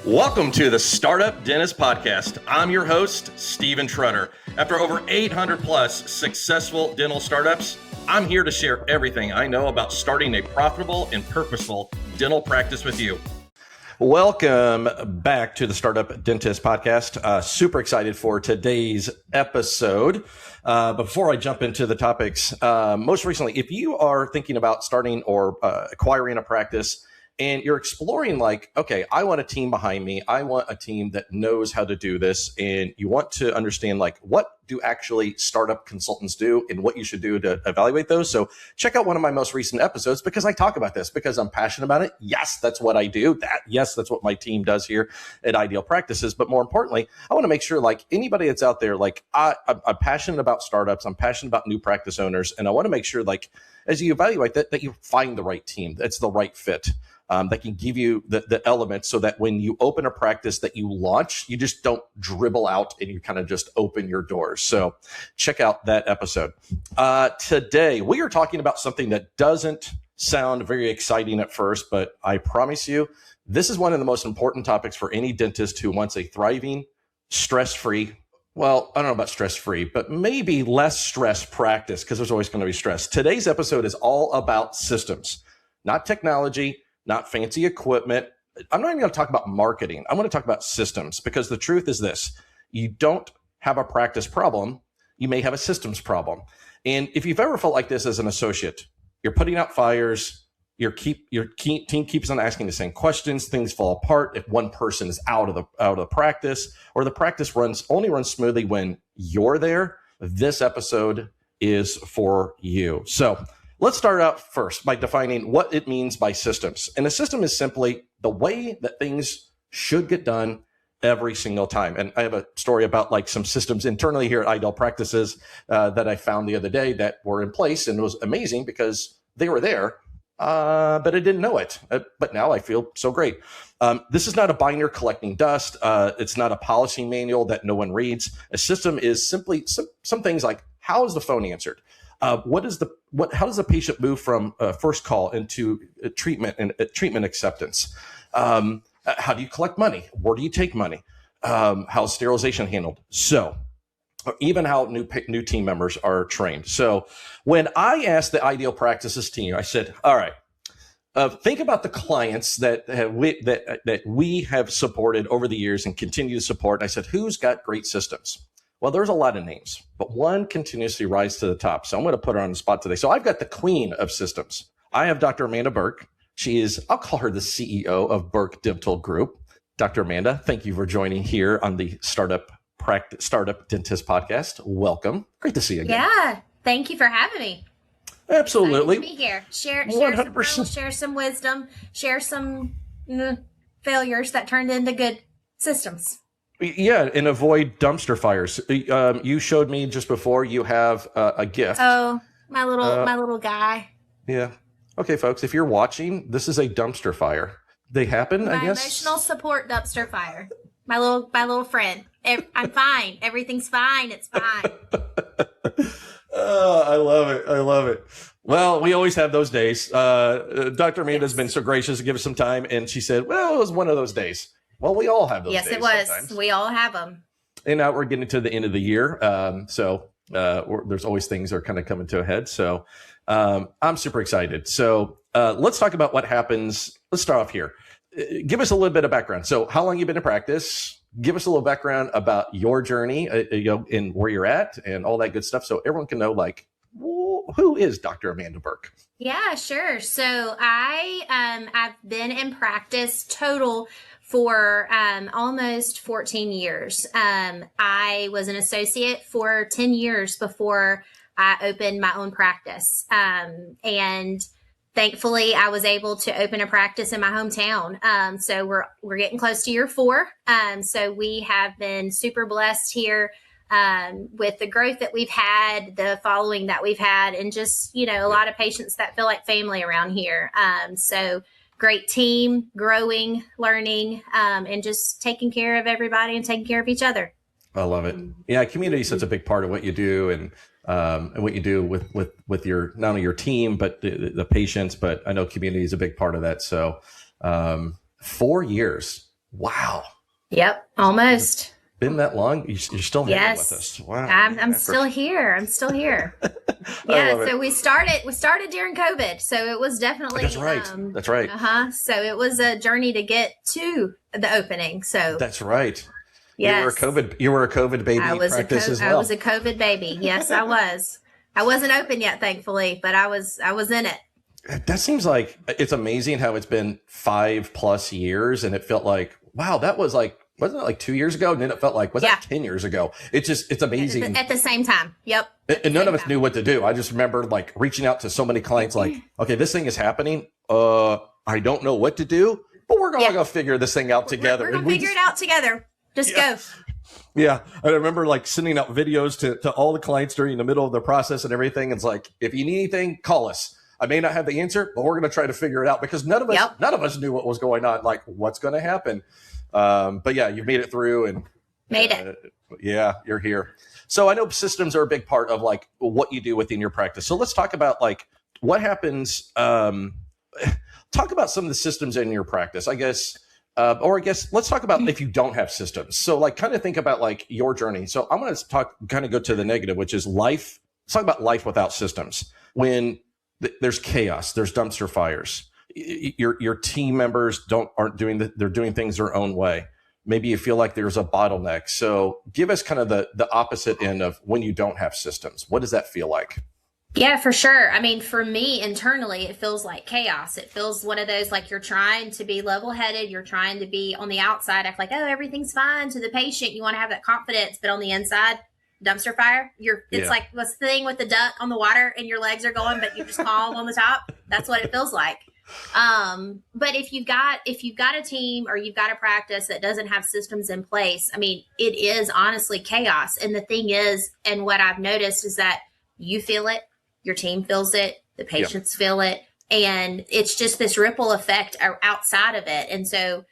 Welcome to the Startup Dentist Podcast. I'm your host, Steven Trutter. After over 800 plus successful dental startups, I'm here to share everything I know about starting a profitable and purposeful dental practice with you. Welcome back to the Startup Dentist Podcast. Super excited for today's episode. Before I jump into the topics, most recently, if you are thinking about starting or acquiring a practice, and you're exploring like, okay, I want a team behind me. I want a team that knows how to do this. And you want to understand like, what do actually startup consultants do and what you should do to evaluate those. So check out one of my most recent episodes because I talk about this because I'm passionate about it. Yes, that's what I do. Yes, that's what my team does here at Ideal Practices. But more importantly, I want to make sure like anybody that's out there, like I'm passionate about startups. I'm passionate about new practice owners. And I want to make sure like, as you evaluate that you find the right team, that's the right fit. That can give you the elements so that when you open a practice that you launch, you just don't dribble out and you kind of just open your doors. So check out that episode. Today, we are talking about something that doesn't sound very exciting at first, but I promise you, this is one of the most important topics for any dentist who wants a thriving, stress-free, well, I don't know about stress-free, but maybe less stress practice because there's always going to be stress. Today's episode is all about systems, not technology, not fancy equipment. I'm not even going to talk about marketing. I'm going to talk about systems because the truth is this. You don't have a practice problem. You may have a systems problem. And if you've ever felt like this as an associate, you're putting out fires, your team keeps on asking the same questions, things fall apart if one person is out of the practice, or the practice only runs smoothly when you're there, this episode is for you. So let's start out first by defining what it means by systems. And a system is simply the way that things should get done every single time. And I have a story about like some systems internally here at Ideal Practices that I found the other day that were in place, and it was amazing because they were there, but I didn't know it. But now I feel so great. This is not a binder collecting dust. It's not a policy manual that no one reads. A system is simply some things like, how is the phone answered? How does the patient move from first call into treatment and treatment acceptance? How do you collect money? Where do you take money? How's sterilization handled? So even how new team members are trained. So when I asked the Ideal Practices team, I said, all right, think about the clients that we have supported over the years and continue to support. I said, who's got great systems? Well, there's a lot of names, but one continuously rises to the top. So I'm going to put her on the spot today. So I've got the queen of systems. I have Dr. Amanda Burke. She is, I'll call her the CEO of Burke Dental Group. Dr. Amanda, thank you for joining here on the Startup Dentist Podcast. Welcome. Great to see you again. Yeah. Thank you for having me. Absolutely. Excited to be here. Share 100%. some pearls, share some wisdom, share some failures that turned into good systems. Yeah, and avoid dumpster fires. You showed me just before you have a gift. Oh, my little guy. Yeah. Okay, folks, if you're watching, this is a dumpster fire. They happen, I guess. Emotional support dumpster fire. My little friend. I'm fine. Everything's fine. It's fine. Oh, I love it. Well, we always have those days. Dr. Amanda's been so gracious to give us some time, and she said, well, it was one of those days. Well, we all have those days. Yes, it was. Sometimes. We all have them. And now we're getting to the end of the year. So there's always things that are kind of coming to a head. So I'm super excited. So let's talk about what happens. Let's start off here. Give us a little bit of background. So how long you've been in practice? Give us a little background about your journey, and where you're at and all that good stuff. So everyone can know, like, who is Dr. Amanda Burke? Yeah, sure. So I've been in practice total for almost 14 years. I was an associate for 10 years before I opened my own practice. And thankfully, I was able to open a practice in my hometown. So we're getting close to year 4. So we have been super blessed here with the growth that we've had, the following that we've had, and just, a lot of patients that feel like family around here. So great team, growing, learning, and just taking care of everybody and taking care of each other. I love it. Yeah, community is such a big part of what you do, and what you do with your, not only your team, but the patients. But I know community is a big part of that. So 4 years. Wow. Yep, almost. Been that long? You're still hanging with us. Wow. I'm still here. I'm still here. Yeah. So we started during COVID. So it was definitely, that's right. That's right. So it was a journey to get to the opening. So that's right. Yes. You were a COVID baby. I was as well. I was a COVID baby. Yes, I was. I wasn't open yet, thankfully, but I was in it. That seems like it's amazing how it's been 5+ years, and it felt like, wow, that was like, wasn't it like 2 years ago? And then it felt like, was that 10 years ago? It's amazing. At the same time. Yep. And none of us knew what to do. I just remember like reaching out to so many clients like, okay, this thing is happening. I don't know what to do, but we're going to go figure this thing out together. We're going to figure it out together. Just go. Yeah. I remember like sending out videos to all the clients during the middle of the process and everything. It's like, if you need anything, call us. I may not have the answer, but we're going to try to figure it out because none of us knew what was going on. Like, what's going to happen? But yeah, you've made it through and made it. Yeah, you're here. So I know systems are a big part of like what you do within your practice. So let's talk about like what happens. Talk about some of the systems in your practice, I guess. Let's talk about if you don't have systems. So like kind of think about like your journey. So I'm going to kind of go to the negative, which is life. Let's talk about life without systems. When there's chaos, there's dumpster fires. Your team members they're doing things their own way. Maybe you feel like there's a bottleneck. So give us kind of the opposite end of when you don't have systems. What does that feel like? Yeah, for sure. I mean, for me internally, it feels like chaos. It feels one of those like you're trying to be level-headed. You're trying to be on the outside, act like, oh, everything's fine to the patient. You want to have that confidence, but on the inside, dumpster fire. It's like what's the thing with the duck on the water and your legs are going, but you're just calm on the top. That's what it feels like. But if you've got a team or you've got a practice that doesn't have systems in place, I mean, it is honestly chaos. And the thing is, and what I've noticed is that you feel it, your team feels it, the patients feel it, and it's just this ripple effect outside of it. And so,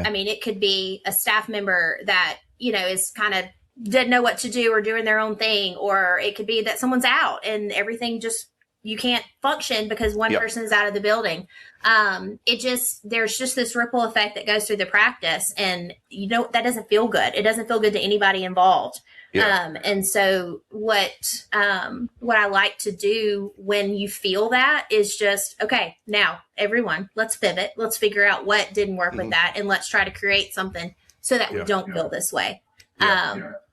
I mean, it could be a staff member that, is kind of didn't know what to do or doing their own thing, or it could be that someone's out and everything just, you can't function because one person is out of the building. There's just this ripple effect that goes through the practice, and that doesn't feel good. It doesn't feel good to anybody involved. And so what I like to do when you feel that is just, okay, now everyone, let's pivot. Let's figure out what didn't work with that. And let's try to create something so that we don't feel this way.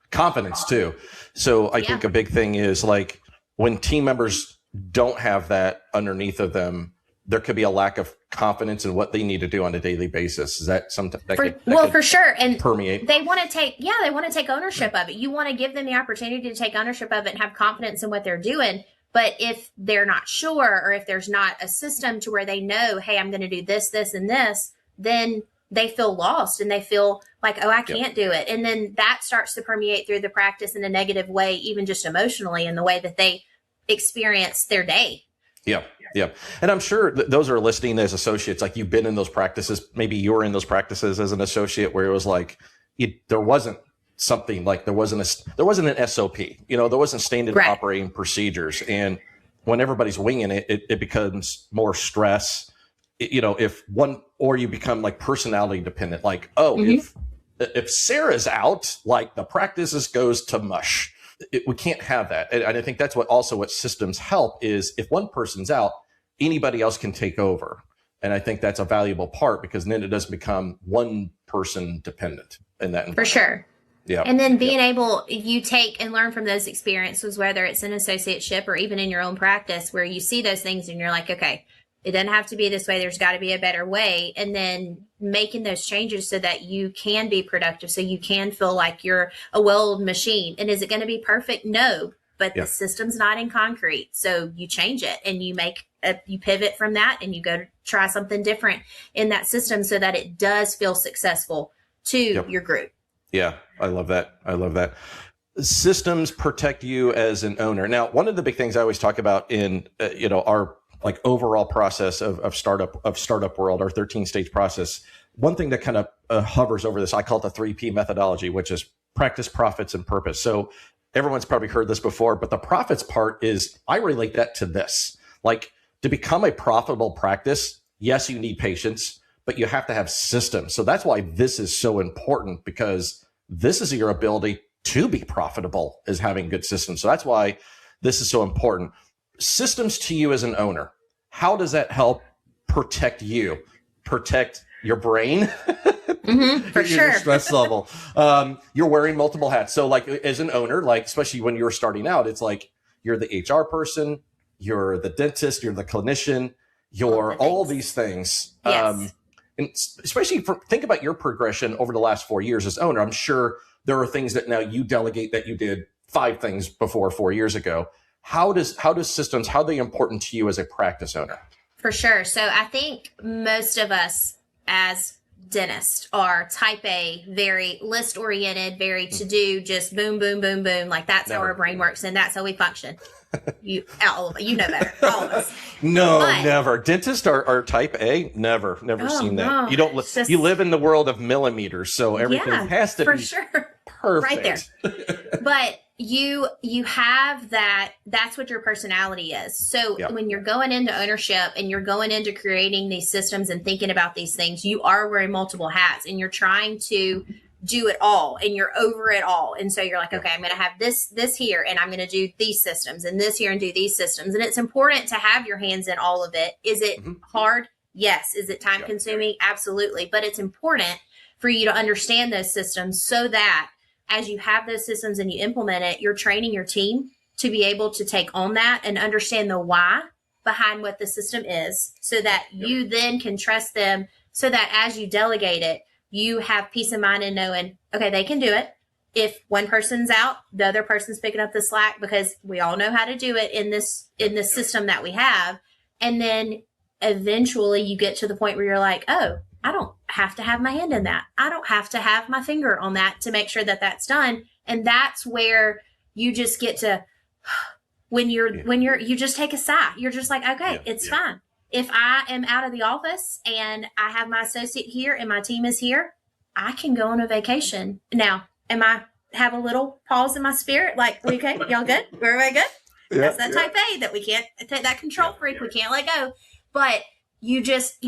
Confidence too. So I think a big thing is like when team members don't have that underneath of them, there could be a lack of confidence in what they need to do on a daily basis. Is that something that for sure. And permeate? They want to take ownership of it. You want to give them the opportunity to take ownership of it and have confidence in what they're doing. But if they're not sure, or if there's not a system to where they know, hey, I'm going to do this, this, and this, then they feel lost and they feel like, oh, I can't do it. And then that starts to permeate through the practice in a negative way, even just emotionally, in the way that they experience their day. Yeah. And I'm sure those are listening as associates, like you've been in those practices. Maybe you were in those practices as an associate where it was like, there wasn't something like, there wasn't an SOP, there wasn't standard operating procedures. And when everybody's winging it, it becomes more stress, if one, or you become like personality dependent, like, if Sarah's out, like the practice goes to mush. We can't have that. And I think that's what systems help is if one person's out, anybody else can take over. And I think that's a valuable part because then it doesn't become one person dependent in that environment. For sure. Yeah. And then being able, you take and learn from those experiences, whether it's an associateship or even in your own practice where you see those things and you're like, okay, it doesn't have to be this way. There's got to be a better way. And then making those changes so that you can be productive, so you can feel like you're a well-oiled machine. And is it going to be perfect? No, but the system's not in concrete. So you change it and you you pivot from that and you go to try something different in that system so that it does feel successful to your group. Yeah, I love that. Systems protect you as an owner. Now, one of the big things I always talk about in our like overall process of startup world, our 13-stage process. One thing that kind of hovers over this, I call it the 3P methodology, which is practice, profits, and purpose. So everyone's probably heard this before, but the profits part is, I relate that to this. Like to become a profitable practice, yes, you need patience, but you have to have systems. So that's why this is so important, because this is your ability to be profitable, is having good systems. So that's why this is so important. Systems to you as an owner, how does that help protect you, protect your brain, for sure, your stress level? You're wearing multiple hats. So like as an owner, like especially when you're starting out, it's like you're the HR person, you're the dentist, you're the clinician, you're all these things. Yes. And especially think about your progression over the last 4 years as owner. I'm sure there are things that now you delegate that you did 5 things before 4 years ago. How does systems, how are they important to you as a practice owner? For sure. So I think most of us as dentists are type A, very list oriented, very to do, just boom, boom, boom, boom. Like that's how our brain works, and that's how we function. All of it, you know better, all of us. No, never. Dentists are type A. Never seen that. No. You don't. You live in the world of millimeters, so everything has to for be sure perfect. Right there. But you have that. That's what your personality is. So when you're going into ownership and you're going into creating these systems and thinking about these things, you are wearing multiple hats and you're trying to do it all and you're over it all. And so you're like, okay, I'm going to have this here, and I'm going to do these systems, and this here and do these systems. And it's important to have your hands in all of it. Is it hard? Yes. Is it time consuming? Absolutely. But it's important for you to understand those systems so that as you have those systems and you implement it, you're training your team to be able to take on that and understand the why behind what the system is, so that you then can trust them, so that as you delegate it, you have peace of mind in knowing, okay, they can do it. If one person's out, the other person's picking up the slack, because we all know how to do it in this system that we have. And then eventually you get to the point where you're like, oh, I don't have to have my hand in that. I don't have to have my finger on that to make sure that that's done. And that's where you just get to, when you just take a sigh. You're just like, okay, it's fine. If I am out of the office and I have my associate here and my team is here, I can go on a vacation. Now, have a little pause in my spirit? Like, okay, y'all good? Everybody good? That's that type A that we can't take, that control freak. We can't let go. But you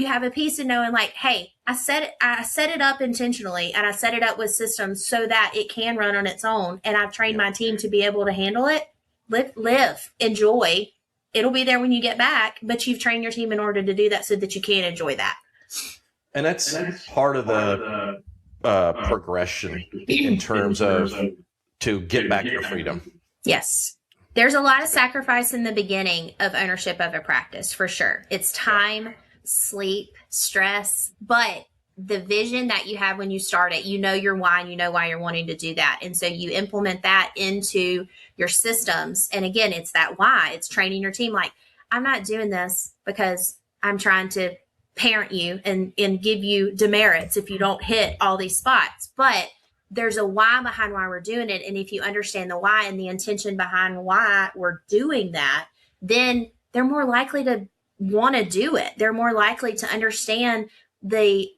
have a piece of knowing, like, hey, I set it up intentionally, and I set it up with systems so that it can run on its own. And I've trained my team to be able to handle it, live, enjoy. It'll be there when you get back, but you've trained your team in order to do that so that you can enjoy that. And that's part of the progression in terms of to get back your freedom. Yes. There's a lot of sacrifice in the beginning of ownership of a practice, for sure. It's time, sleep, stress, but the vision that you have when you start it, you know your why, and you know why you're wanting to do that. And so you implement that into your systems. And again, it's that why. It's training your team. Like, I'm not doing this because I'm trying to parent you and give you demerits if you don't hit all these spots. But there's a why behind why we're doing it. And if you understand the why and the intention behind why we're doing that, then they're more likely to want to do it. They're more likely to understand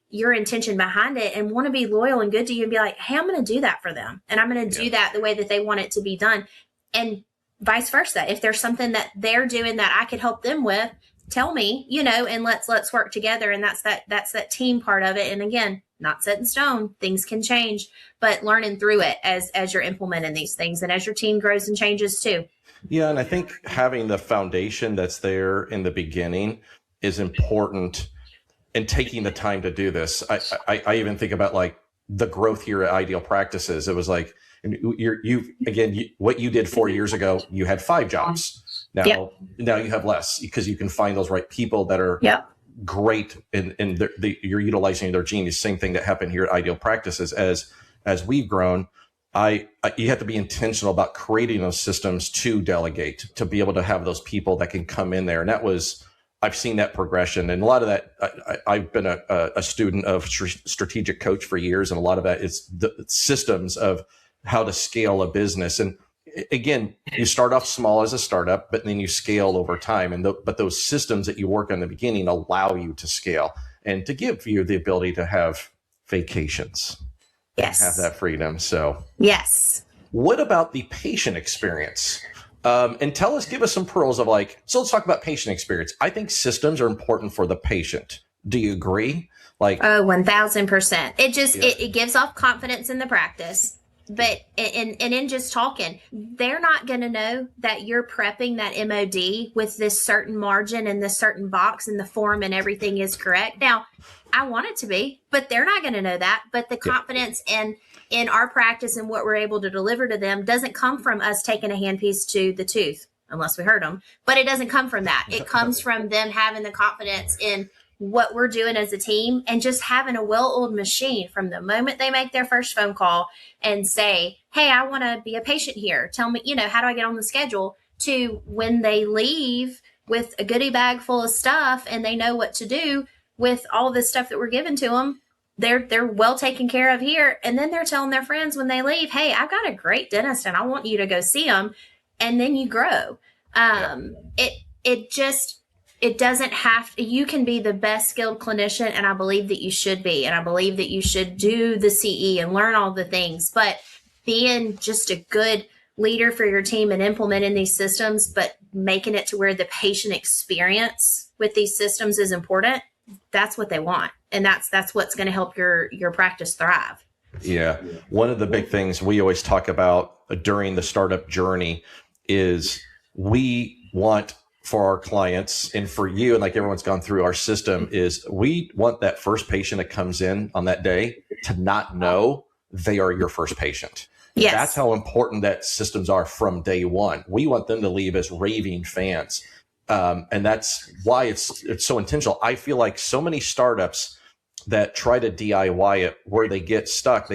your intention behind it and want to be loyal and good to you and be like, hey, I'm going to do that for them. And I'm going to do that the way that they want it to be done. And vice versa. If there's something that they're doing that I could help them with, tell me, and let's work together. And that's that team part of it. And again, not set in stone, things can change, but learning through it as you're implementing these things and as your team grows and changes too. Yeah. And I think having the foundation that's there in the beginning is important, and taking the time to do this. I even think about like the growth here at Ideal Practices. It was like, what you did 4 years ago, you had 5 jobs. Now you have less, because you can find those right people that are great and you're utilizing their genius. Same thing that happened here at Ideal Practices. As we've grown, you have to be intentional about creating those systems to delegate, to be able to have those people that can come in there. And I've seen that progression, and a lot of that. I've been a student of strategic coach for years, and a lot of that is the systems of how to scale a business. And again, you start off small as a startup, but then you scale over time. But those systems that you work on in the beginning allow you to scale and to give you the ability to have vacations. Yes, have that freedom. So yes. What about the patient experience? And give us some pearls of so let's talk about patient experience. I think systems are important for the patient. Do you agree? Like, Oh, 1000%. It just, yeah, it gives off confidence in the practice. But in just talking, they're not going to know that you're prepping that MOD with this certain margin and this certain box and the form and everything is correct. Now, I want it to be, but they're not going to know that. But the yeah, confidence in our practice and what we're able to deliver to them doesn't come from us taking a handpiece to the tooth, unless we hurt them. But it doesn't come from that. It comes from them having the confidence in what we're doing as a team and just having a well-oiled machine from the moment they make their first phone call and say, hey, I want to be a patient here. Tell me, how do I get on the schedule, to when they leave with a goodie bag full of stuff and they know what to do with all this stuff that we're giving to them. They're well taken care of here. And then they're telling their friends when they leave, hey, I've got a great dentist and I want you to go see him. And then you grow. It doesn't have to, you can be the best skilled clinician, and I believe that you should be, and I believe that you should do the CE and learn all the things, but being just a good leader for your team and implementing these systems, but making it to where the patient experience with these systems is important. That's what they want. And that's what's going to help your practice thrive. yeah. One of the big things we always talk about during the startup journey is we want for our clients and for you, and like everyone's gone through our system, is we want that first patient that comes in on that day to not know they are your first patient. Yes. That's how important that systems are from day one. We want them to leave as raving fans. And that's why it's so intentional. I feel like so many startups that try to DIY it, where they get stuck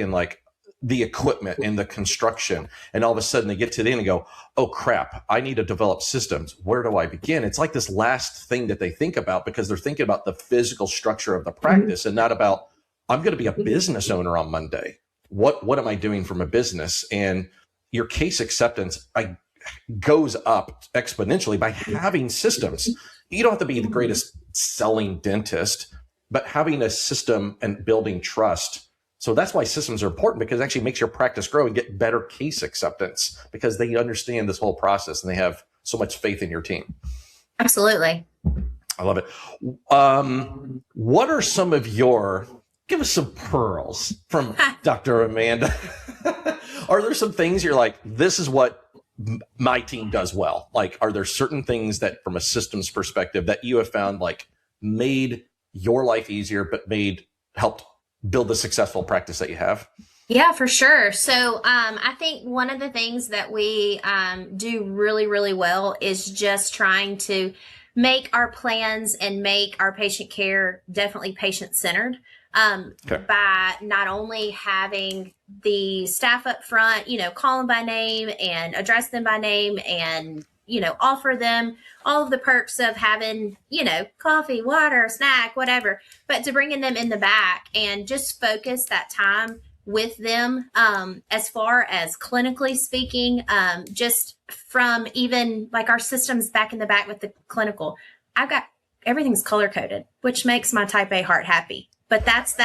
in like the equipment and the construction. And all of a sudden they get to the end and go, oh crap, I need to develop systems. Where do I begin? It's like this last thing that they think about, because they're thinking about the physical structure of the practice and not about, I'm going to be a business owner on Monday. What am I doing from a business? And your case acceptance goes up exponentially by having systems. You don't have to be the greatest selling dentist, but having a system and building trust. So that's why systems are important, because it actually makes your practice grow and get better case acceptance, because they understand this whole process and they have so much faith in your team. Absolutely. I love it. What are some of give us some pearls from Dr. Amanda. Are there some things you're like, this is what my team does well? Like, are there certain things that from a systems perspective that you have found like made your life easier, but helped build the successful practice that you have? Yeah, for sure. So I think one of the things that we do really, really well is just trying to make our plans and make our patient care definitely patient-centered, by not only having the staff up front, call them by name and address them by name and, offer them all of the perks of having, coffee, water, snack, whatever, but to bringing them in the back and just focus that time with them, as far as clinically speaking, just from even like our systems back in the back with the clinical, everything's color coded, which makes my type A heart happy. But that's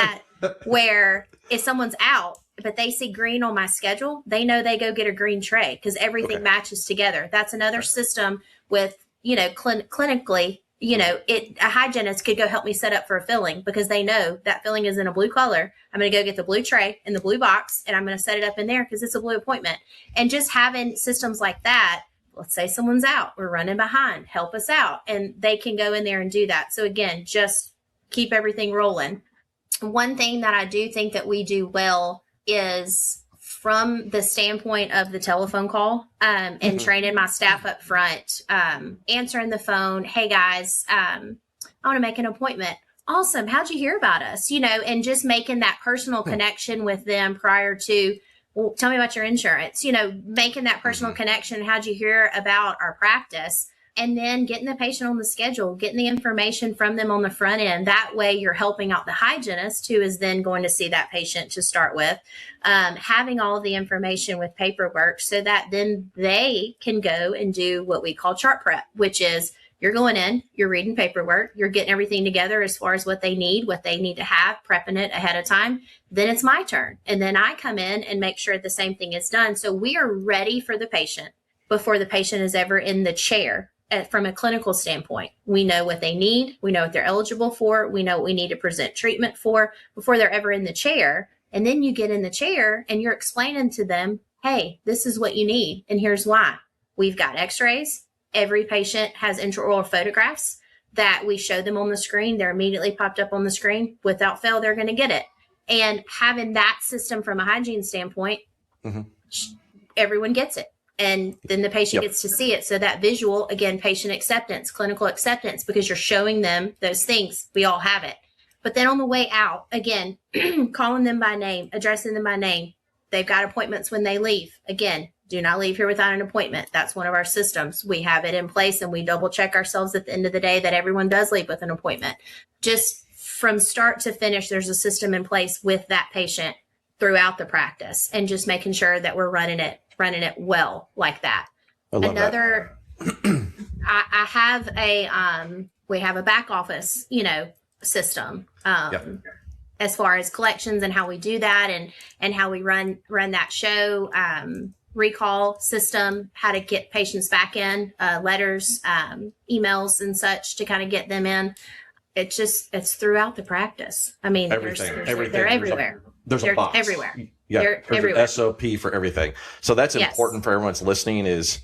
where if someone's out, but they see green on my schedule, they know they go get a green tray because everything matches together. That's another system with, clinically, a hygienist could go help me set up for a filling because they know that filling is in a blue color. I'm going to go get the blue tray in the blue box and I'm going to set it up in there because it's a blue appointment. And just having systems like that, let's say someone's out, we're running behind, help us out. And they can go in there and do that. So again, just keep everything rolling. One thing that I do think that we do well is from the standpoint of the telephone call, and training my staff up front, answering the phone. Hey guys, I want to make an appointment. Awesome. How'd you hear about us? And just making that personal connection with them prior to, well, tell me about your insurance, making that personal connection. How'd you hear about our practice? And then getting the patient on the schedule, getting the information from them on the front end. That way you're helping out the hygienist who is then going to see that patient to start with, having all of the information with paperwork so that then they can go and do what we call chart prep, which is you're going in, you're reading paperwork, you're getting everything together as far as what they need to have, prepping it ahead of time. Then it's my turn. And then I come in and make sure the same thing is done. So we are ready for the patient before the patient is ever in the chair from a clinical standpoint. We know what they need. We know what they're eligible for. We know what we need to present treatment for before they're ever in the chair. And then you get in the chair and you're explaining to them, hey, this is what you need. And here's why. We've got x-rays. Every patient has intraoral photographs that we show them on the screen. They're immediately popped up on the screen. Without fail, they're going to get it. And having that system from a hygiene standpoint, everyone gets it. And then the patient gets to see it. So that visual, again, patient acceptance, clinical acceptance, because you're showing them those things. We all have it. But then on the way out, again, calling them by name, addressing them by name. They've got appointments when they leave. Again, do not leave here without an appointment. That's one of our systems. We have it in place and we double check ourselves at the end of the day that everyone does leave with an appointment. Just from start to finish, there's a system in place with that patient throughout the practice and just making sure that we're running it well like that. Another, I have we have a back office, system, as far as collections and how we do that and how we run that show, recall system, how to get patients back in, letters, emails and such to kind of get them in. It's throughout the practice. I mean, everything. They're everywhere. They're box. Everywhere. Yeah, they're there's everywhere. an SOP for everything. So that's important for everyone's listening is,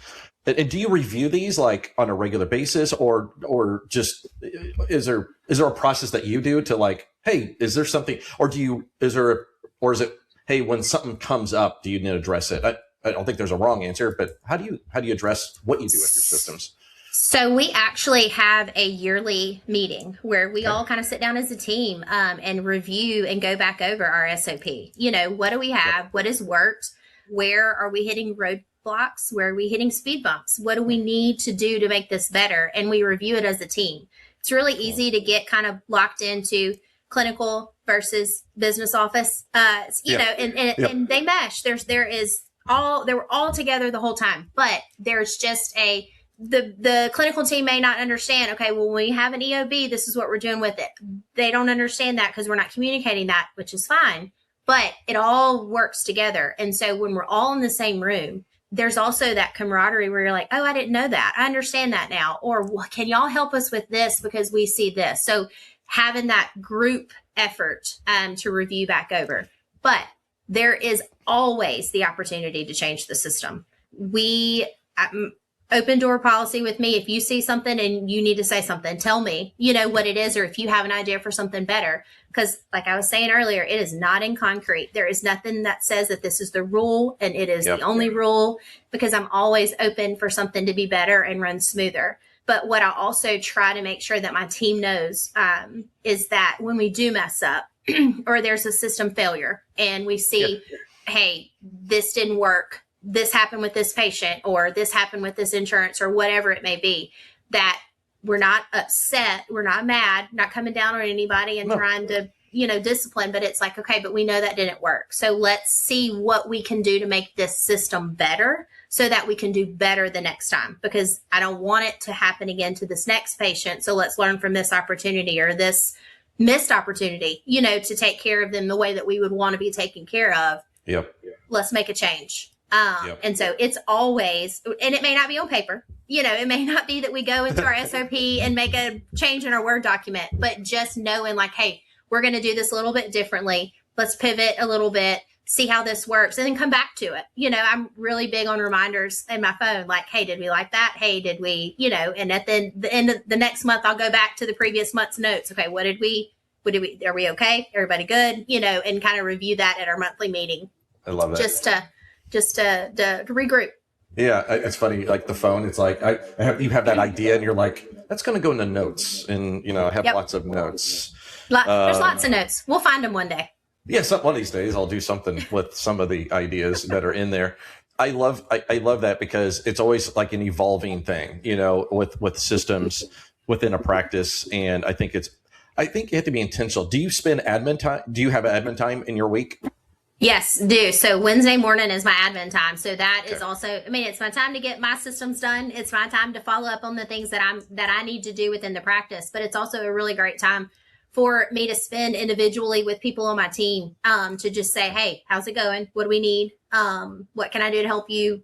and do you review these like on a regular basis or just, is there a process that you do to like, hey, is there something, or is it, hey, when something comes up, do you need to address it? I don't think there's a wrong answer, but how do you address what you do with your systems? So we actually have a yearly meeting where we all kind of sit down as a team and review and go back over our SOP. What do we have? What has worked? Where are we hitting roadblocks? Where are we hitting speed bumps? What do we need to do to make this better? And we review it as a team. It's really easy to get kind of locked into clinical versus business office, and they mesh. They were all together the whole time, but there's just the clinical team may not understand, okay, well, when we have an EOB, this is what we're doing with it. They don't understand that because we're not communicating that, which is fine, but it all works together. And so when we're all in the same room, there's also that camaraderie where you're like, oh, I didn't know that. I understand that now. Or well, can y'all help us with this because we see this? So having that group effort to review back over. But there is always the opportunity to change the system. Open door policy with me. If you see something and you need to say something, tell me, what it is, or if you have an idea for something better. Because like I was saying earlier, it is not in concrete. There is nothing that says that this is the rule and it is the only rule, because I'm always open for something to be better and run smoother. But what I also try to make sure that my team knows is that when we do mess up or there's a system failure and we see, hey, this didn't work, this happened with this patient, or this happened with this insurance, or whatever it may be, that we're not upset, we're not mad, not coming down on anybody and trying to, discipline, but it's like, okay, but we know that didn't work. So let's see what we can do to make this system better so that we can do better the next time, because I don't want it to happen again to this next patient. So let's learn from this opportunity or this missed opportunity, to take care of them the way that we would want to be taken care of. Let's make a change. And so it's always, and it may not be on paper, it may not be that we go into our SOP and make a change in our Word document, but just knowing like, hey, we're going to do this a little bit differently. Let's pivot a little bit, see how this works, and then come back to it. I'm really big on reminders in my phone, like, hey, did we like that? Hey, did we, and at the end of the next month, I'll go back to the previous month's notes. Okay, what did we, are we okay? Everybody good? And kind of review that at our monthly meeting. I love that. Just to regroup. Yeah, it's funny. Like the phone, it's like you have that idea, and you're like, that's going to go in the notes, and I have lots of notes. There's lots of notes. We'll find them one day. Yeah, one of these days I'll do something with some of the ideas that are in there. I love that because it's always like an evolving thing, with systems within a practice, and I think you have to be intentional. Do you spend admin time? Do you have admin time in your week? Yes, do. So Wednesday morning is my admin time. So that is also, it's my time to get my systems done. It's my time to follow up on the things that I need to do within the practice. But it's also a really great time for me to spend individually with people on my team, to just say, hey, how's it going? What do we need? What can I do to help you?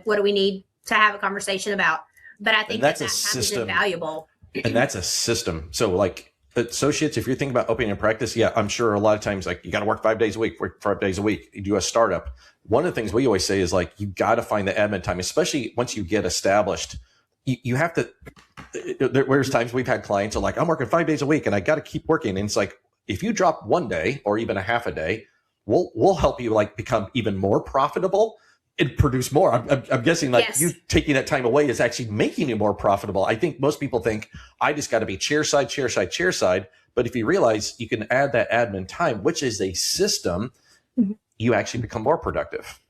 What do we need to have a conversation about? But I think that time is invaluable. And that's a system. So like associates, if you're thinking about opening a practice, yeah, I'm sure a lot of times like you got to work 5 days a week, you do a startup. One of the things we always say is like, you got to find the admin time, especially once you get established. You have to, there's times we've had clients are like, I'm working 5 days a week and I got to keep working. And it's like, if you drop 1 day or even a half a day, we'll help you like become even more profitable and produce more. I'm guessing like you taking that time away is actually making you more profitable. I think most people think I just got to be chairside. But if you realize you can add that admin time, which is a system, you actually become more productive.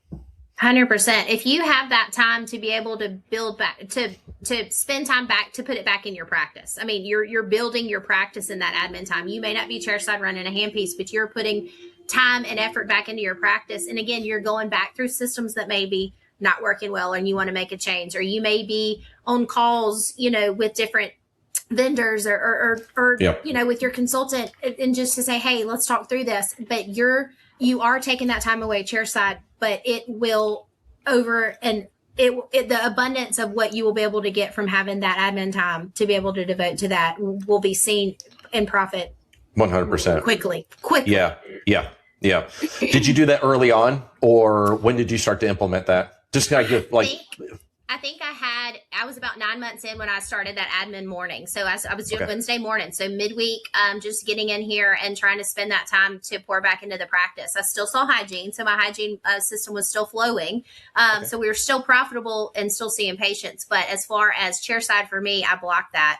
100%. If you have that time to be able to build back, to spend time back, to put it back in your practice. I mean, you're building your practice in that admin time. You may not be chairside running a handpiece, but you're putting time and effort back into your practice. And again, you're going back through systems that may be not working well, and you want to make a change, or you may be on calls, with different vendors or with your consultant, and just to say, hey, let's talk through this. But you are taking that time away chairside, but it will the abundance of what you will be able to get from having that admin time to be able to devote to that will be seen in profit 100% quickly. Yeah. Did you do that early on, or when did you start to implement that? Just kind of give like. I think I was about 9 months in when I started that admin morning. So I was doing Wednesday morning. So midweek, just getting in here and trying to spend that time to pour back into the practice. I still saw hygiene. So my hygiene system was still flowing. So we were still profitable and still seeing patients. But as far as chairside for me, I blocked that.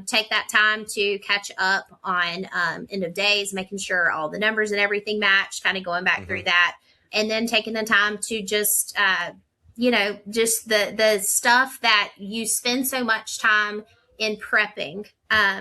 Take that time to catch up on end of days, making sure all the numbers and everything match, kind of going back through that. And then taking the time to just, just the stuff that you spend so much time in prepping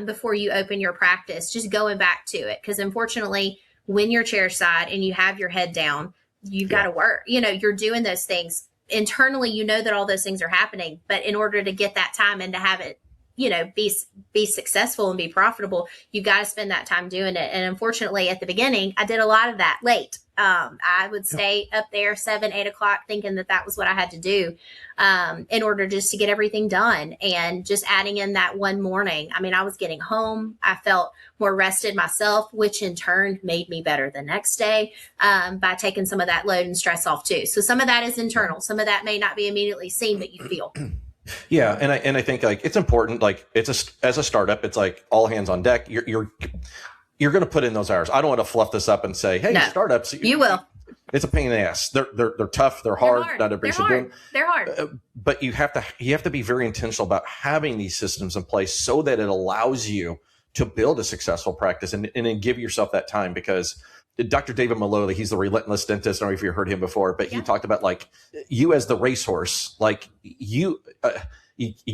before you open your practice, just going back to it. Because unfortunately, when you're chairside and you have your head down, you've got to work. You're doing those things internally. That all those things are happening. But in order to get that time and to have it, be successful and be profitable, you got to spend that time doing it. And unfortunately, at the beginning, I did a lot of that late. I would stay up there 7, 8 o'clock thinking that was what I had to do in order just to get everything done. And just adding in that one morning, I mean, I was getting home. I felt more rested myself, which in turn made me better the next day by taking some of that load and stress off too. So some of that is internal. Some of that may not be immediately seen, but you feel. Yeah. And I think like it's important, like as a startup, it's like all hands on deck. You're going to put in those hours. I don't want to fluff this up and say, hey, startups, you will. It's a pain in the ass. They're tough. They're hard. Not everybody should do them. They're hard. But you have to be very intentional about having these systems in place so that it allows you to build a successful practice and then give yourself that time. Because Dr. David Maloli, he's the relentless dentist. I don't know if you heard him before, but he talked about like you as the racehorse, like you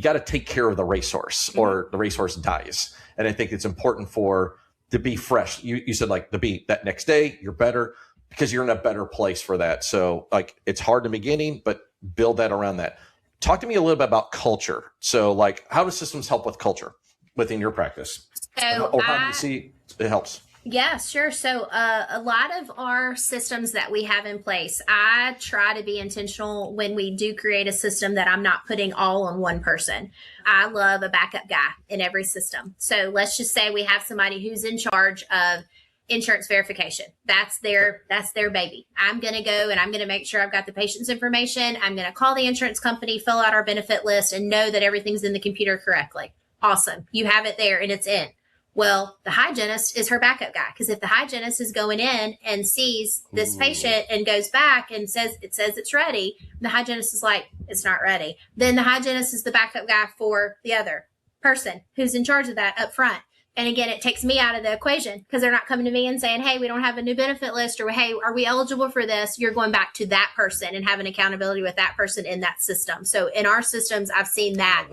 got to take care of the racehorse or the racehorse dies. And I think it's important to be fresh. You said like to be that next day, you're better because you're in a better place for that. So like it's hard in the beginning, but build that around that. Talk to me a little bit about culture. So like how do systems help with culture within your practice? Or how do you see it helps? Yeah, sure. So a lot of our systems that we have in place, I try to be intentional when we do create a system that I'm not putting all on one person. I love a backup guy in every system. So let's just say we have somebody who's in charge of insurance verification. That's their baby. I'm going to go and I'm going to make sure I've got the patient's information. I'm going to call the insurance company, fill out our benefit list, and know that everything's in the computer correctly. Awesome. You have it there and it's in. Well, the hygienist is her backup guy, because if the hygienist is going in and sees this patient and goes back and says it's ready, the hygienist is like, it's not ready. Then the hygienist is the backup guy for the other person who's in charge of that up front. And again, it takes me out of the equation because they're not coming to me and saying, hey, we don't have a new benefit list, or hey, are we eligible for this? You're going back to that person and having accountability with that person in that system. So in our systems, I've seen that.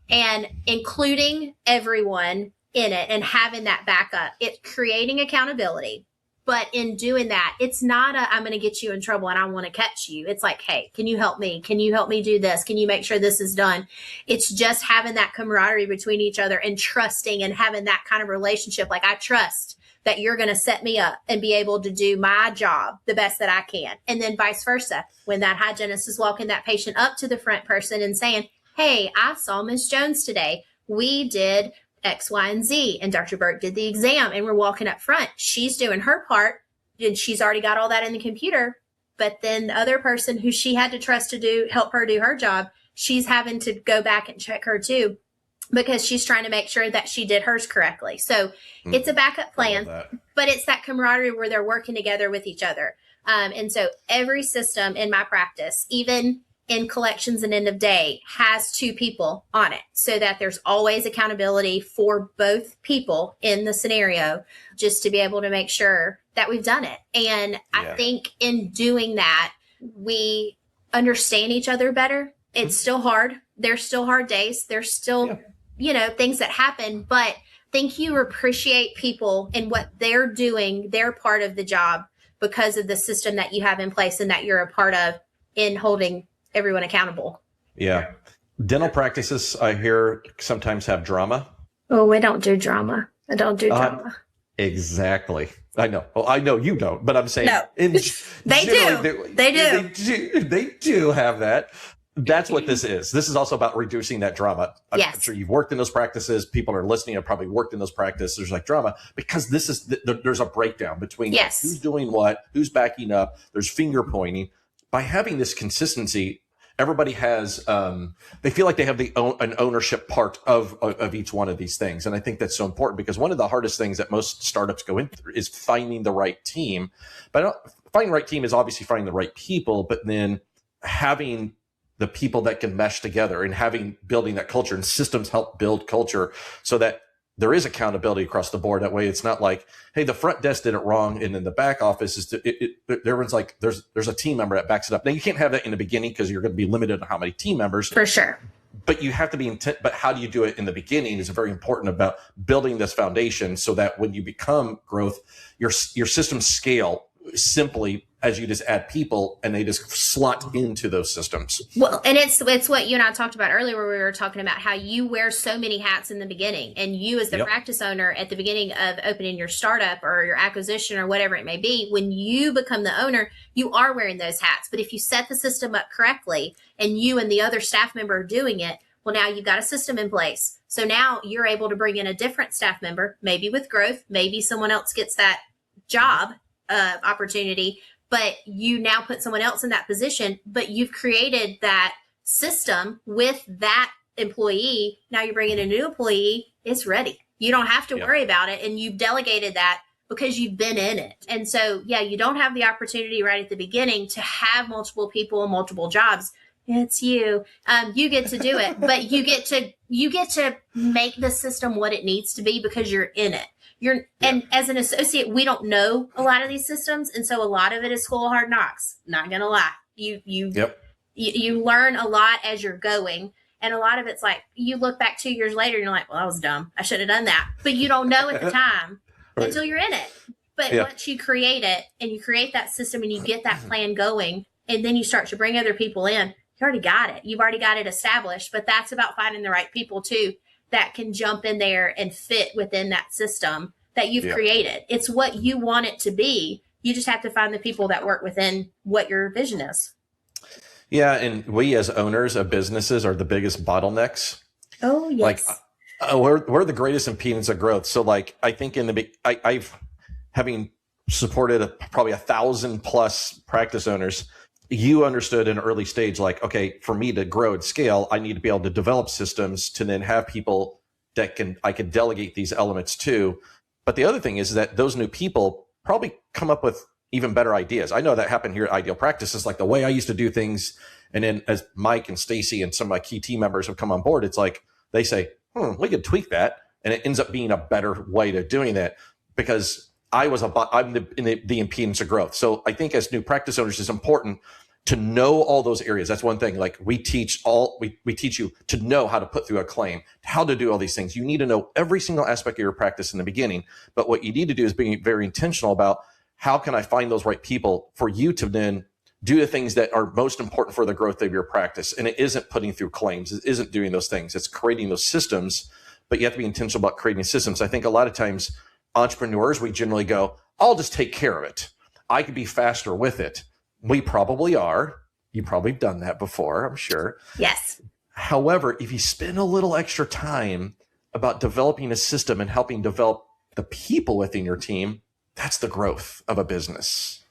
And including everyone in it and having that backup, it's creating accountability. But in doing that, it's not I'm going to get you in trouble and I want to catch you. It's like, hey, can you help me? Can you help me do this? Can you make sure this is done? It's just having that camaraderie between each other and trusting and having that kind of relationship. Like, I trust that you're going to set me up and be able to do my job the best that I can. And then vice versa. When that hygienist is walking that patient up to the front person and saying, hey, I saw Miss Jones today. We did X, Y, and Z, and Dr. Burke did the exam, and we're walking up front. She's doing her part, and she's already got all that in the computer. But then the other person who she had to trust to help her do her job, she's having to go back and check her too, because she's trying to make sure that she did hers correctly. So it's a backup plan, but it's that camaraderie where they're working together with each other. And so every system in my practice, even in collections and end of day, has 2 people on it, so that there's always accountability for both people in the scenario, just to be able to make sure that we've done it. And I think in doing that, we understand each other better. It's still hard. There's still hard days. There's still, things that happen, but I think you appreciate people and what they're doing, their part of the job, because of the system that you have in place and that you're a part of in holding everyone accountable. Yeah. Dental practices, I hear, sometimes have drama. Oh, we don't do drama. I don't do drama. Exactly. I know. Well, I know you don't, but I'm saying no. They do. They do have that. That's what this is. This is also about reducing that drama. I'm sure you've worked in those practices. People are listening have probably worked in those practices. There's like drama because this is there's a breakdown between who's doing what, who's backing up. There's finger pointing. By having this consistency, everybody has they feel like they have an ownership part of each one of these things. And I think that's so important, because one of the hardest things that most startups go into is finding the right team. But finding the right team is obviously finding the right people, but then having the people that can mesh together and building that culture, and systems help build culture so that there is accountability across the board. That way it's not like, hey, the front desk did it wrong, and then the back office is everyone's like, there's a team member that backs it up. Now you can't have that in the beginning because you're going to be limited on how many team members. For sure. But you have to be intent. But how do you do it in the beginning is very important about building this foundation so that when you become growth, your systems scale simply as you just add people and they just slot into those systems. Well, and it's what you and I talked about earlier, where we were talking about how you wear so many hats in the beginning, and you as the practice owner at the beginning of opening your startup or your acquisition or whatever it may be, when you become the owner, you are wearing those hats. But if you set the system up correctly and you and the other staff member are doing it, well, now you've got a system in place. So now you're able to bring in a different staff member, maybe with growth, maybe someone else gets that job opportunity, but you now put someone else in that position, but you've created that system with that employee. Now you're bringing a new employee. It's ready. You don't have to worry about it. And you've delegated that because you've been in it. And so, you don't have the opportunity right at the beginning to have multiple people and multiple jobs. It's you. You get to do it, but you get to make the system what it needs to be because you're in it. And as an associate, we don't know a lot of these systems. And so a lot of it is school of hard knocks. Not going to lie. You learn a lot as you're going. And a lot of it's like, you look back 2 years later and you're like, well, I was dumb. I should have done that. But you don't know at the time until you're in it. But once you create it and you create that system and you get that plan going, and then you start to bring other people in, you already got it. You've already got it established. But that's about finding the right people too, that can jump in there and fit within that system that you've created. It's what you want it to be. You just have to find the people that work within what your vision is. Yeah. And we as owners of businesses are the biggest bottlenecks. Oh, yes. Like we're the greatest impedance of growth. So like, I think I've having supported probably 1,000+ practice owners, you understood in an early stage, like, okay, for me to grow and scale, I need to be able to develop systems to then have people that I can delegate these elements to. But the other thing is that those new people probably come up with even better ideas. I know that happened here at Ideal Practices, like the way I used to do things. And then as Mike and Stacy and some of my key team members have come on board, it's like they say, we could tweak that. And it ends up being a better way to doing that, because I'm the impedance of growth. So I think as new practice owners, it's important to know all those areas. That's one thing. Like we teach you to know how to put through a claim, how to do all these things. You need to know every single aspect of your practice in the beginning. But what you need to do is be very intentional about how can I find those right people for you to then do the things that are most important for the growth of your practice. And it isn't putting through claims. It isn't doing those things. It's creating those systems, but you have to be intentional about creating systems. I think a lot of times entrepreneurs, we generally go, I'll just take care of it. I could be faster with it. We probably are. You probably have done that before, I'm sure. Yes. However, if you spend a little extra time about developing a system and helping develop the people within your team, that's the growth of a business.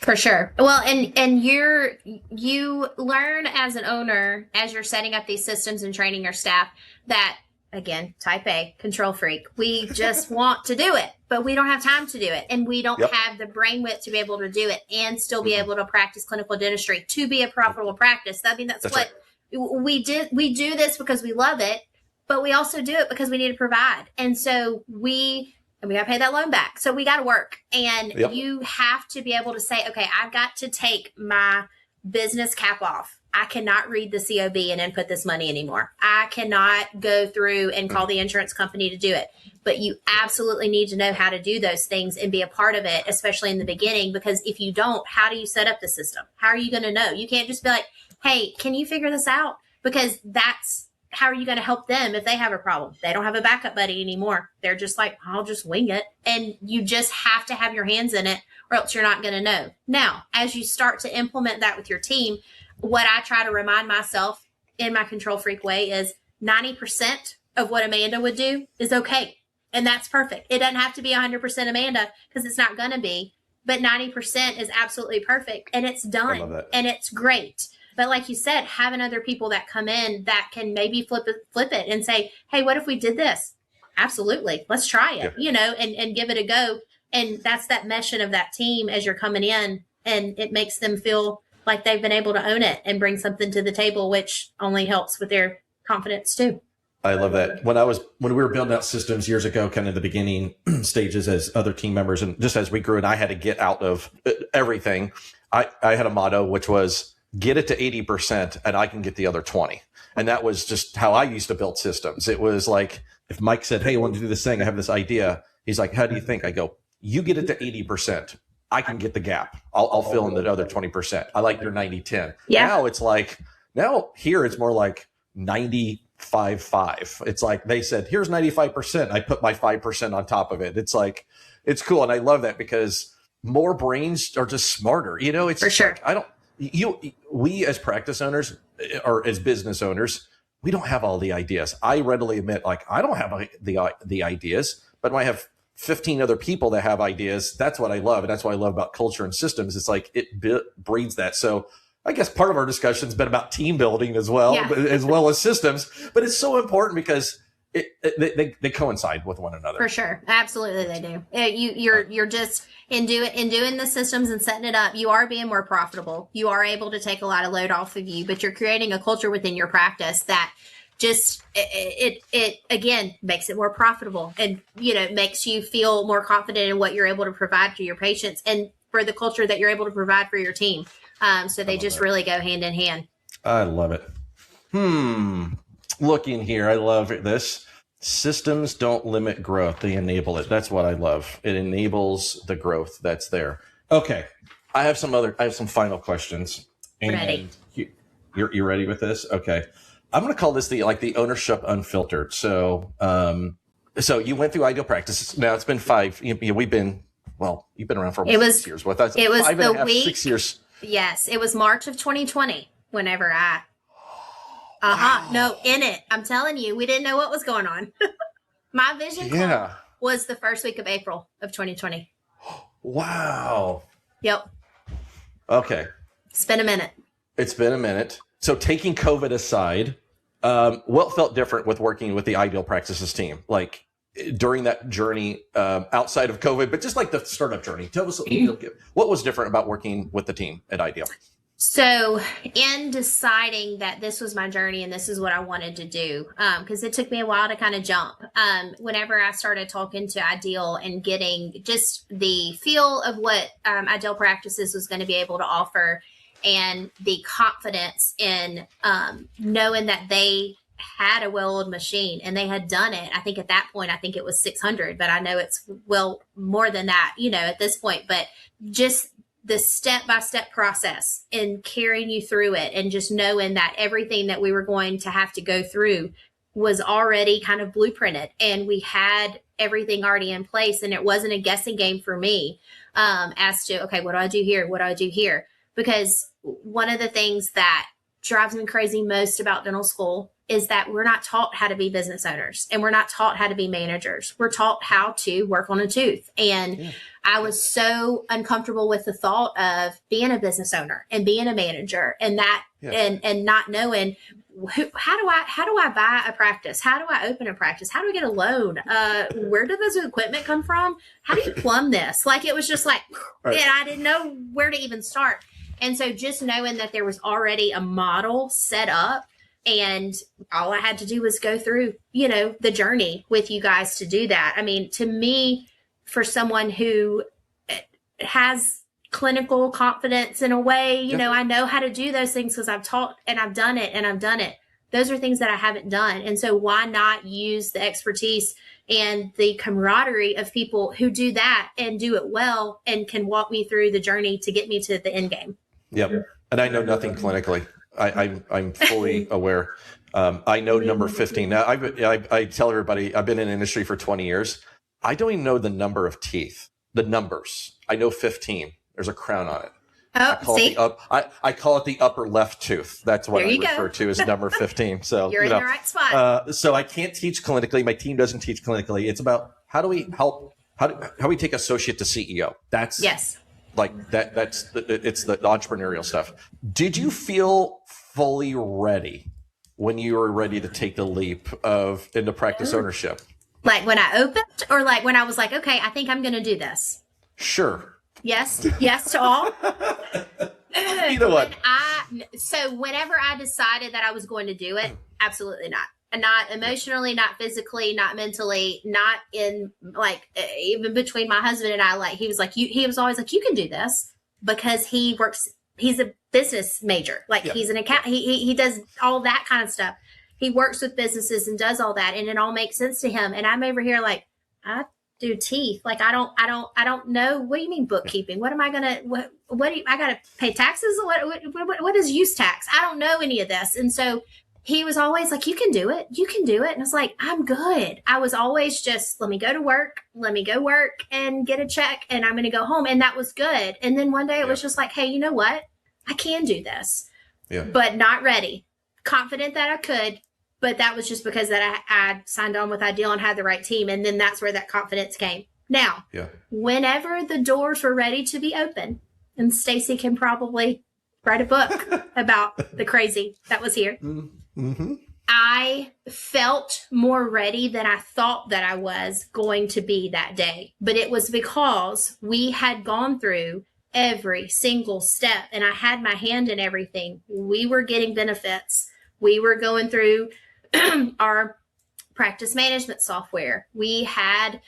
For sure. Well, and you learn as an owner, as you're setting up these systems and training your staff, that again, type A, control freak. We just want to do it, but we don't have time to do it. And we don't have the brain width to be able to do it and still be able to practice clinical dentistry to be a profitable practice. I mean, that's what right. we do this because we love it, but we also do it because we need to provide. And so we got to pay that loan back. So we got to work. And you have to be able to say, okay, I've got to take my business cap off. I cannot read the COB and input this money anymore. I cannot go through and call the insurance company to do it. But you absolutely need to know how to do those things and be a part of it, especially in the beginning, because if you don't, how do you set up the system? How are you going to know? You can't just be like, hey, can you figure this out? Because that's how are you going to help them if they have a problem? They don't have a backup buddy anymore. They're just like, I'll just wing it. And you just have to have your hands in it or else you're not going to know. Now, as you start to implement that with your team, what I try to remind myself in my control freak way is 90% of what Amanda would do is okay. And that's perfect. It doesn't have to be 100% Amanda because it's not going to be, but 90% is absolutely perfect and it's done and it's great. But like you said, having other people that come in that can maybe flip it and say, hey, what if we did this? Absolutely. Let's try it, and give it a go. And that's that meshing of that team as you're coming in, and it makes them feel like they've been able to own it and bring something to the table, which only helps with their confidence too. I love that. When we were building out systems years ago, kind of the beginning stages as other team members, and just as we grew and I had to get out of everything, I had a motto, which was get it to 80% and I can get the other 20. And that was just how I used to build systems. It was like, if Mike said, hey, I want to do this thing, I have this idea. He's like, how do you think? I go, you get it to 80%. I can get the gap. I'll fill in the other 20%. I like your 90-10. Yeah. Now it's like, here it's more like 95-5. It's like they said, here's 95%. I put my 5% on top of it. It's like, it's cool. And I love that because more brains are just smarter. It's for sure. Like, we as practice owners or as business owners, we don't have all the ideas. I readily admit, like, I don't have the ideas, but when I have 15 other people that have ideas, that's what I love. And that's what I love about culture and systems. It's like it breeds that. So I guess part of our discussion has been about team building as well, as well as systems. But it's so important because they coincide with one another. For sure. Absolutely, they do. You're just in doing the systems and setting it up, you are being more profitable. You are able to take a lot of load off of you, but you're creating a culture within your practice that just it again makes it more profitable and makes you feel more confident in what you're able to provide for your patients and for the culture that you're able to provide for your team. So they just really go hand in hand. I love it. Looking here, I love this. Systems don't limit growth; they enable it. That's what I love. It enables the growth that's there. Okay, I have some final questions. Ready? You're ready with this? Okay. I'm going to call this the ownership unfiltered. So, so you went through Ideal Practices. Now it's been 5. You've been around for 6 years with us. It was 5.5, 6 years. Yes, it was March of 2020. Whenever I, in it. I'm telling you, we didn't know what was going on. My vision call was the first week of April of 2020. Wow. Yep. Okay. It's been a minute. So taking COVID aside, what felt different with working with the Ideal Practices team? Like during that journey outside of COVID, but just like the startup journey. Tell us what was different about working with the team at Ideal? So in deciding that this was my journey and this is what I wanted to do, because it took me a while to kind of jump. Whenever I started talking to Ideal and getting just the feel of what Ideal Practices was going to be able to offer, and the confidence in knowing that they had a well-oiled machine and they had done it. I think at that point, it was 600, but I know it's more than that, at this point. But just the step-by-step process and carrying you through it and just knowing that everything that we were going to have to go through was already kind of blueprinted and we had everything already in place. And it wasn't a guessing game for me as to, okay, what do I do here? What do I do here? Because one of the things that drives me crazy most about dental school is that we're not taught how to be business owners, and we're not taught how to be managers. We're taught how to work on a tooth. And I was so uncomfortable with the thought of being a business owner and being a manager and that, and not knowing how do I buy a practice? How do I open a practice? How do I get a loan? Where did this equipment come from? How do you plumb this? Like, it was just like, and I didn't know where to even start. And so just knowing that there was already a model set up, and all I had to do was go through, the journey with you guys to do that. I mean, to me, for someone who has clinical confidence in a way, I know how to do those things because I've taught and I've done it. Those are things that I haven't done. And so why not use the expertise and the camaraderie of people who do that and do it well and can walk me through the journey to get me to the end game. Yep. And I know nothing clinically. I'm fully aware. I know number 15. Now, I tell everybody, I've been in the industry for 20 years. I don't even know the number of teeth, the numbers. I know 15. There's a crown on it. Oh, I call it the upper left tooth. That's what I refer to as number 15. So you're in the right spot. So I can't teach clinically. My team doesn't teach clinically. It's about how do we help? How do we take associate to CEO? That's like that. It's the entrepreneurial stuff. Did you feel fully ready when you were ready to take the leap into practice ownership? Like when I opened, or like when I was like, okay, I think I'm going to do this. Sure. Yes to all. Either one. So whenever I decided that I was going to do it, absolutely not. And not emotionally, not physically, not mentally, not in like, even between my husband and I, like, he was always like, you can do this, because he's a business major. Like he's an account. He does all that kind of stuff. He works with businesses and does all that, and it all makes sense to him. And I'm over here like, I do teeth. Like, I don't know. What do you mean bookkeeping? What am I gonna? I gotta pay taxes? What is use tax? I don't know any of this. And so he was always like, you can do it. You can do it. And I was like, I'm good. I was always just, let me go work and get a check, and I'm going to go home. And that was good. And then one day it was just like, hey, you know what? I can do this, but not ready. Confident that I could. But that was just because that I signed on with Ideal and had the right team. And then that's where that confidence came. Now, whenever the doors were ready to be open, and Stacy can probably write a book about the crazy that was here. Mm-hmm. I felt more ready than I thought that I was going to be that day. But it was because we had gone through every single step, and I had my hand in everything. We were getting benefits. We were going through our practice management software. We had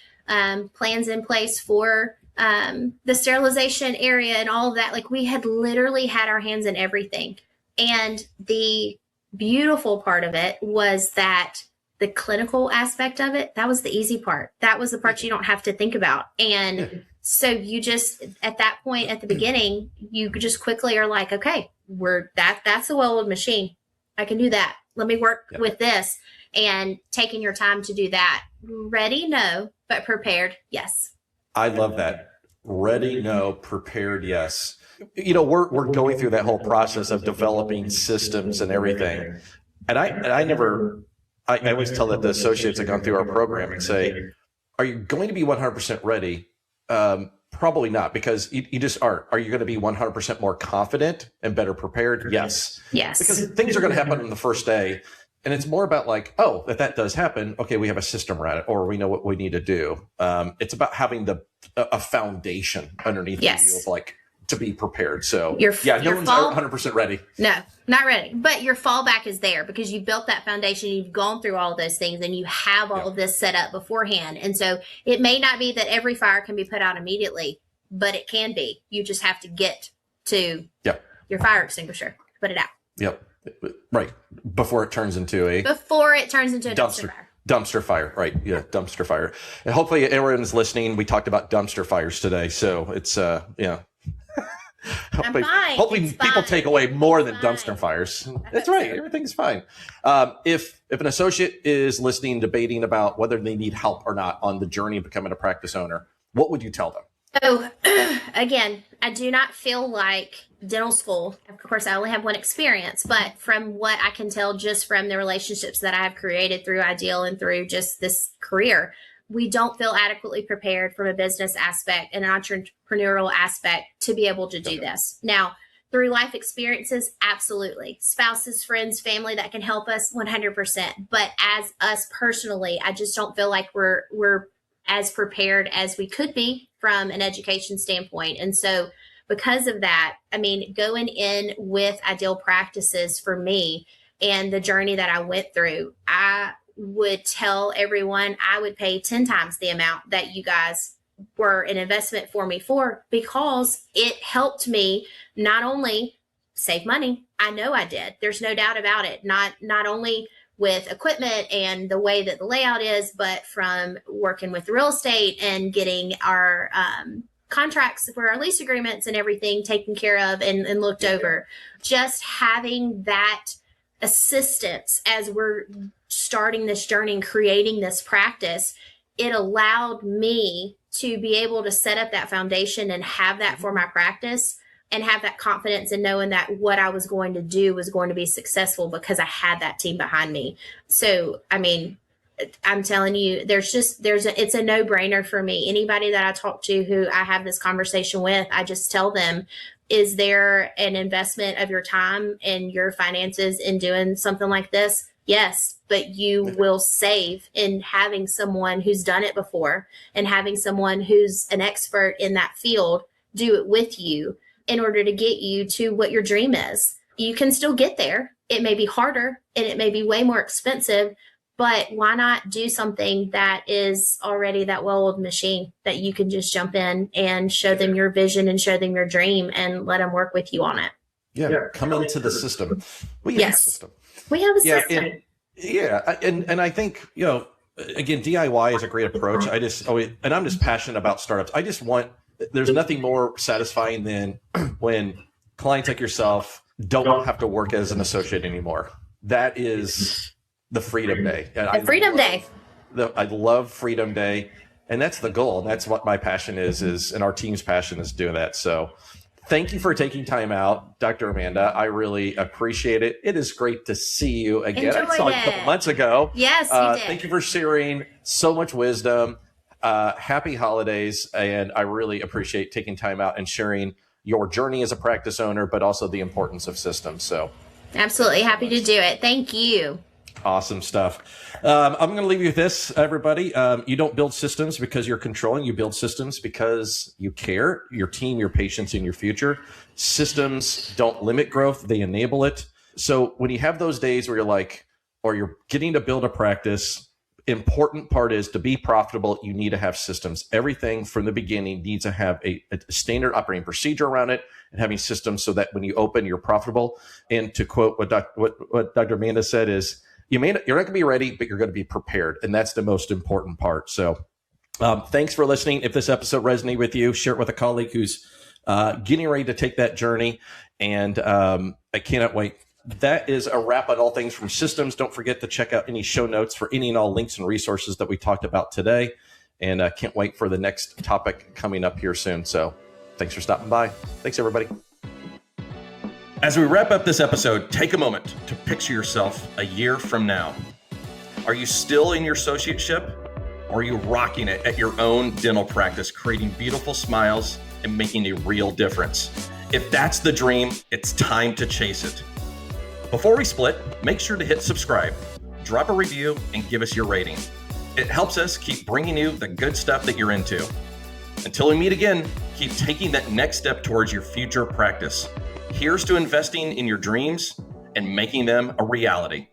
plans in place for the sterilization area and all of that. Like, we had literally had our hands in everything. And the beautiful part of it was that the clinical aspect of it, that was the easy part. That was the part you don't have to think about. And so you just, at that point at the beginning, you just quickly are like, okay, that's a well-oiled machine. I can do that. Let me work with this. And taking your time to do that. Ready? No. But prepared? Yes. I love that. Ready? No. Prepared? Yes. We're going through that whole process of developing systems and everything. And I always tell that the associates that gone through our program and say, are you going to be 100% ready? Probably not, because you just aren't. Are you going to be 100% more confident and better prepared? Yes. Yes. Because things are going to happen on the first day. And it's more about like, oh, if that does happen, okay, we have a system around it, or we know what we need to do. It's about having a foundation underneath you of like to be prepared. So no one's 100% ready. No, not ready. But your fallback is there because you've built that foundation. You've gone through all of those things, and you have all of this set up beforehand. And so it may not be that every fire can be put out immediately, but it can be. You just have to get to your fire extinguisher, put it out. Yep. Right. Before it turns into a dumpster fire. Right. Yeah. Dumpster fire. And hopefully everyone's listening. We talked about dumpster fires today. So it's, hopefully people take away more than dumpster fires. That's right. Everything's fine. If an associate is listening, debating about whether they need help or not on the journey of becoming a practice owner, what would you tell them? So again, I do not feel like dental school, of course, I only have one experience, but from what I can tell just from the relationships that I have created through Ideal and through just this career, we don't feel adequately prepared from a business aspect and an entrepreneurial aspect to be able to do this. Now, through life experiences, absolutely. Spouses, friends, family that can help us 100%. But as us personally, I just don't feel like we're as prepared as we could be from an education standpoint. And so because of that, I mean, going in with Ideal Practices for me and the journey that I went through, I would tell everyone I would pay 10 times the amount that you guys were an investment for me for, because it helped me not only save money. I know I did. There's no doubt about it. Not only with equipment and the way that the layout is, but from working with real estate and getting our contracts for our lease agreements and everything taken care of and looked over. Just having that assistance as we're starting this journey and creating this practice, it allowed me to be able to set up that foundation and have that for my practice and have that confidence in knowing that what I was going to do was going to be successful because I had that team behind me. So, I mean, I'm telling you, it's a no-brainer for me. Anybody that I talk to who I have this conversation with, I just tell them, is there an investment of your time and your finances in doing something like this? Yes, but you will save in having someone who's done it before and having someone who's an expert in that field do it with you in order to get you to what your dream is. You can still get there. It may be harder and it may be way more expensive, but why not do something that is already that well-oiled machine that you can just jump in and show them your vision and show them your dream and let them work with you on it. Yeah, come into the system. We have a system. We have a system. And I think, again, DIY is a great approach. And I'm just passionate about startups. There's nothing more satisfying than when clients like yourself don't have to work as an associate anymore. That is the Freedom Day. And Freedom Day. I love Freedom Day. And that's the goal. And that's what my passion is, and our team's passion is doing that. So thank you for taking time out, Dr. Amanda. I really appreciate it. It is great to see you again. I saw you a couple months ago. Yes, you did. Thank you for sharing so much wisdom. Happy holidays. And I really appreciate taking time out and sharing your journey as a practice owner, but also the importance of systems. So absolutely happy to do it. Thank you. Awesome stuff. I'm going to leave you with this, everybody. You don't build systems because you're controlling. You build systems because you care, your team, your patients, and your future. Systems don't limit growth. They enable it. So when you have those days where you're like, or you're getting to build a practice, important part is to be profitable. You need to have systems. Everything from the beginning needs to have a standard operating procedure around it and having systems so that when you open, you're profitable. And to quote what Dr. Amanda said is, you're not going to be ready, but you're going to be prepared. And that's the most important part. So thanks for listening. If this episode resonated with you, share it with a colleague who's getting ready to take that journey. And I cannot wait. That is a wrap on all things from systems. Don't forget to check out any show notes for any and all links and resources that we talked about today. And I can't wait for the next topic coming up here soon. So thanks for stopping by. Thanks, everybody. As we wrap up this episode, take a moment to picture yourself a year from now. Are you still in your associateship, or are you rocking it at your own dental practice, creating beautiful smiles and making a real difference? If that's the dream, it's time to chase it. Before we split, make sure to hit subscribe, drop a review, and give us your rating. It helps us keep bringing you the good stuff that you're into. Until we meet again, keep taking that next step towards your future practice. Here's to investing in your dreams and making them a reality.